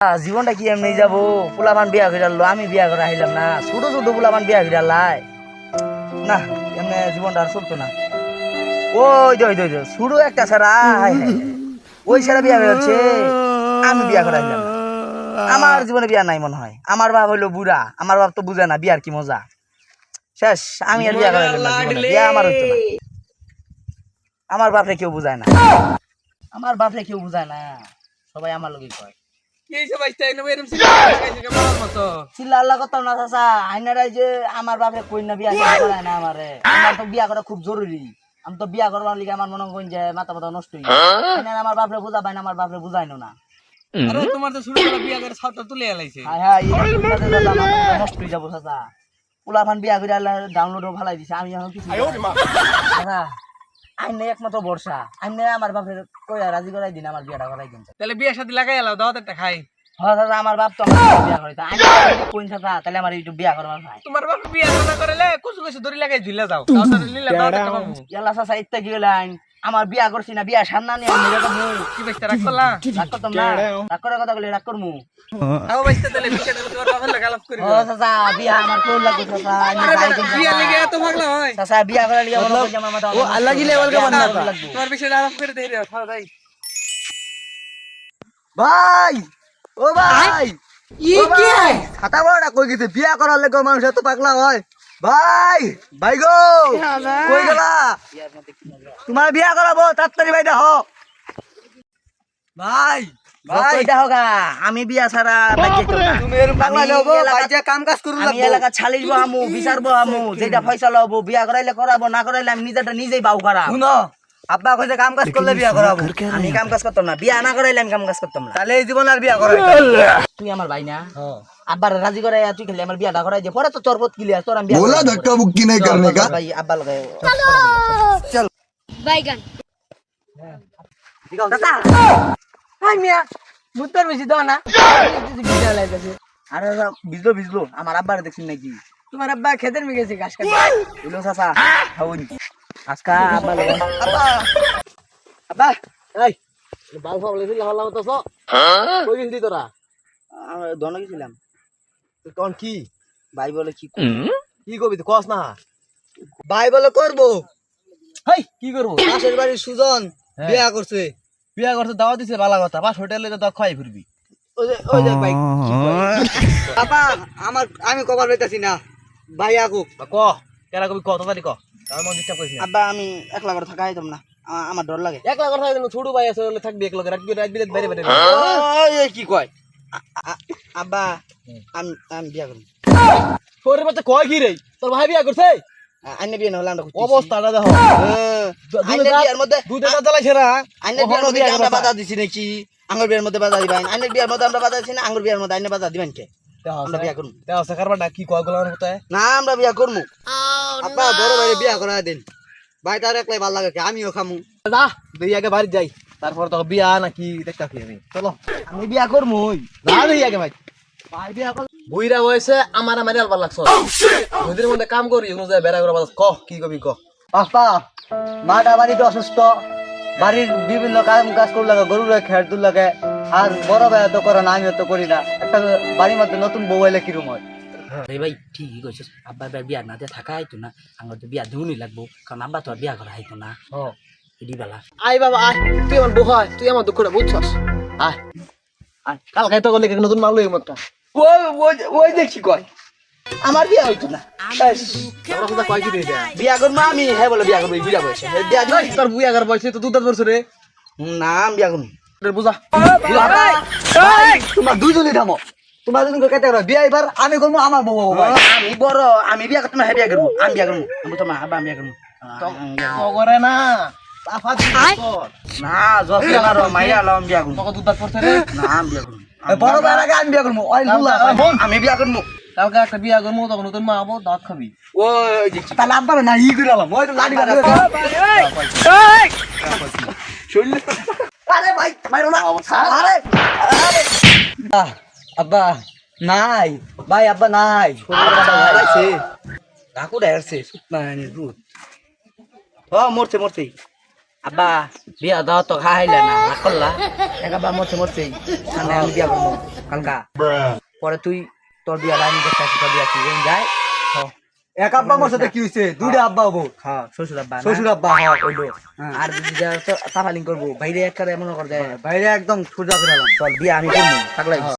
জীবনটা কি এমনি যাবো? পোলাপান বিয়া করে আনলো, আমি বিয়া করে আইলাম না। ছোট ছোট পোলাপান বিয়া করে আনলাই না, এমনি জীবনটা আর চলতো না। ওই শুরু একটা সারা ওই সারা বিয়া হয়েছে, আমি বিয়া করে আইলাম না। আমার জীবনে বিয়া নাই মনে হয়। আমার বাপ হইলো বুড়া, আমার বাপ তো বুঝে না বিয়ার কি মজা। শেষ, আমি আর বিয়া করে আইলাম না। জীবনে বিয়া আমার হইতো না। আমার বাপরে কেউ বুঝায় না, আমার বাপরে কেউ বুঝায় না, সবাই আমার লোকই কয়। চিল্লা করতাম না চাচা, আইনারাই যে আমার বাপরে কই না বিয়া করায় না আমারে। আমার তো বিয়া করা খুব জরুরি। আমি তো বিয়া করবার লিগে আমার মনে করেন যে মাথা মাথা নষ্ট হয়ে যায়। আমার বাপরে বুঝা পাই না, আমার বাপরে বুঝাইনো না। তোমার তো ছোটবেলা বিয়া করে ছাতা তুলে এলাইছে। নষ্ট হয়ে যাবো চাচা। পোলাপান বিয়া করে ডাউনলোডও ভালাই দিছে, আমি এখন কিছু আইনে একমাত্র বর্ষা। আইনে আমার বাপের কইয়া রাজি করাই দিন, আমার বিয়াটা করাই দিন। তাহলে বিয়ের সাথে লাগাই এলাও, দাওয়াত একটা খাই। হ্যাঁ দাদা, আমার বাপ তো আমার বিয়া করাইতে কোন চাচা, তাহলে আমার একটু বিয়া করবার ভাই। তোমার বাপ বিয়া না করলে কুচু কুচু দড়ি লাগাই ঝুলে যাও, দাওয়াত নিলে দাওয়াত একটা পাবো। ইয়াল্লা চাচা ইত্তা কি হইলাম, আমার বিয়া করছি না, বিয়া সান্না নিয়ে আমি রেখে মু কি বাইতে রাখ করলা? রাগ করতাম না, রাগ করার কথা বলে রাগ করমু। আও বাইতে তাহলে বিয়েটা তোমার বাপের লাগা লাভ করি। ও চাচা, বিয়া আমার কোন লাগবে চাচা? বিয়া লিগে এত পাগলা হয় চাচা, বিয়া করার লিগে মনে করি আমার মাথা ও আল্লাহ কি লেভেল কে বান্না তোমার বিষয়টা আরাম করে দেই রে খাওয়া যাই। ভাই ও ভাই, ই কি ছাতা বড়টা কই গেছে? বিয়া করার লাগে মানুষ এত পাগলা হয়? ভাই ভাই গো, কই গেলা? তোমার বিয়া করাবো, তাড়াতাড়ি ভাই দেখো। ভাই ভাই দেখো গা, আমি বিয়া ছাড়া তুমি এরকম পাগলা হবো? ভাই যে কাম কাজ করু লাগবো, আমি এলাকা ছালিশ বহামু, বিচার বহামু, যেটা ফয়সালা হবো। বিয়া করাইলে করাবো, না করাইলে আমি নিজেটা নিজেই বাউ করা। শুনো, আব্বা কইছে কাম কাজ করলে বিয়া করাবো। আমি কাম কাজ করতাম না, বিয়া না করাইলে আমি কাম কাজ করতাম না। তাহলে এই জীবন আর বিয়া করাই তুই আমার ভাই না? আব্বার রাজি করাই তুই খেলে আমার বিয়াটা করাই দে, পরে তো চরবত কিলি তোর আমি বিয়া बोला धक्का मुक्की नहीं करने का। ভাই আব্বা লগে চল বাইগান দাদা। হাই মিয়া মুত্তর বেশি দাও না, ভিজা লাইতাছে। আরে ভিজলো ভিজলো, আমার আব্বার দেখছিস নাকি? তোমার আব্বা খেতের মে গেছে ঘাস কাটতে। এলো চাচা খাউন আজকা আব্বা লগে। আব্বা আব্বা এই বাল ফাবলে দিলা হলা হতো সো কই গেছিলি তোরা? আমি দন গেছিলাম। कौन की ভাই বলে কি की কবি তো কস না ভাই বলে করবো। হেই কি করব পাশের বাড়ির সুজন বিয়া করছে। বিয়া করতে দাওয়াত দিছে বালা কথা বাস হোটেলে তো খাই ফিরবি ওই যে ভাই বাবা, আমি কবার পাইতাছি না, ভাই আগুক ক কেরা কবি ক তাড়াতাড়ি ক আমার মন ডিস্টার্ব করিস না। আব্বা আমি একলা করে থাকা হইতাম না, আমার ডর লাগে। একলা কথা হইলো ছোট ভাই আছে হলে থাকবি এক লগে রাখবি রাত বিরাত বাইরে বাইরে ওই কি কয় আব্বা, আমি আমি বিয়া করব। তোর বাচ্চা কয় কি রে তোর ভাই বিয়া করছে? আইনে বিয়ে হলে আমরা অবস্থাটা দেখো আইনের বিয়ের মধ্যে দুধের জ্বালাইছে না আইনের বিয়ের মধ্যে আমরা বাধা দিছি নাকি? আঙ্গুর বিয়ের মধ্যে বাধা দিবেন? আইনের বিয়ের মধ্যে আমরা বাধা দিছি না, আঙ্গুর বিয়ের মধ্যে আইনে বাধা দিবেন কে? আমরা বিয়া করব কারবারটা কি কয় গোলার হতে না, আমরা বিয়া করবো। আব্বা বড় ভাই বিয়া করা দেন, ভাই তার একলাই ভালো লাগে, আমিও খামু। যা দুই আগে বাড়ি যাই তারপর তো বিয়া নাকি দেখতে আমি চলো আমি বিয়া করবো। যা দুই আগে ভাই ভাই বিয়া কর বুইরা বয়সে আমার আমার আলবার লাগছ নদীর মধ্যে কাম করি অনুযায়ী বেড়া করে ক কি কবি ক আব্বা মাটা বাড়িতে অসুস্থ, বাড়ির বিভিন্ন কাজ করু লাগে, গরু লাগে, খেয়ার দূর লাগে। আর বড় ভাই তো করে না, আমিও তো করি না। একটা বাড়ির মধ্যে নতুন বউ এলে কিরম হয়? ভাই ঠিকই কইছিস, আব্বার বিয়া না দিয়ে থাকা হইতো না, আমার তো বিয়া দিউনি লাগবো, কারণ আব্বা তো আর বিয়া করা হইতো না। এডি বেলা আই বাবা আয় তুই আমার বউ হয়, তুই আমার দুঃখটা বুঝছস আয় আয় কাল খাইতে গেলে নতুন মাল লই মতটা ওই দেখি কয় আমার বিয়া হইতো না। আমরা কথা কয় কি রে বিয়া করবো আমি, হ্যাঁ বলে বিয়া করবো, বিয়া বয়সে বিয়া দিবি? তোর বুইয়া কর বয়সে তো দুধ ধরছ রে না আমি বিয়া করবো। বুঝা তোমার দুইজনই থামো, তোমার দুজন কেটে বিয়া এবার আমি করবো, আমার বউ আমি বড়, আমি বিয়া করতে না, হ্যাঁ বিয়া করবো, আমি বিয়া করবো, আমি তোমার আব্বা আমি বিয়া করবো তো করে না তাফা না জস লাগারো মাইয়া লাম বিয়া করবো। তোকে দুধ পড়ছে রে না আমি বিয়া করবো, বড় ভাইয়ের আগে আমি বিয়া করবো। ওই লুলা আমি বিয়া করবো, কালকে একটা বিয়া করবো তখন নতুন মা হবো দাঁত খাবি ওই দেখছি তাহলে আব্বা না ই করে আলাম, ওই তো লাড়ি বাড়া শুনলে। আরে ভাই মাইরো না, আরে আরে আব্বা নাই, ভাই আব্বা নাই, আছে ডাকু ডাকছে সুতনা নি রুত। ও মরছে মরছে আব্বা বিয়া দাও তো খাইলে না রাগ করলা এক আব্বা মরছে মরছে সামনে আমি বিয়া করবো কালকা পরে তুই তোর বিয়া আমি দেখতে আসি তোর বিয়া কি যায় এক আব্বা আমার সাথে কি হইছে দুইটা আব্বা হবো হ্যাঁ শ্বশুর আব্বা না? শ্বশুর আব্বা হ্যাঁ কইলো আর যদি তাফালিং করবো বাইরে এক করে এমন করে দেয় বাইরে একদম সোজা করে চল বিয়া আমি করবো থাকলাই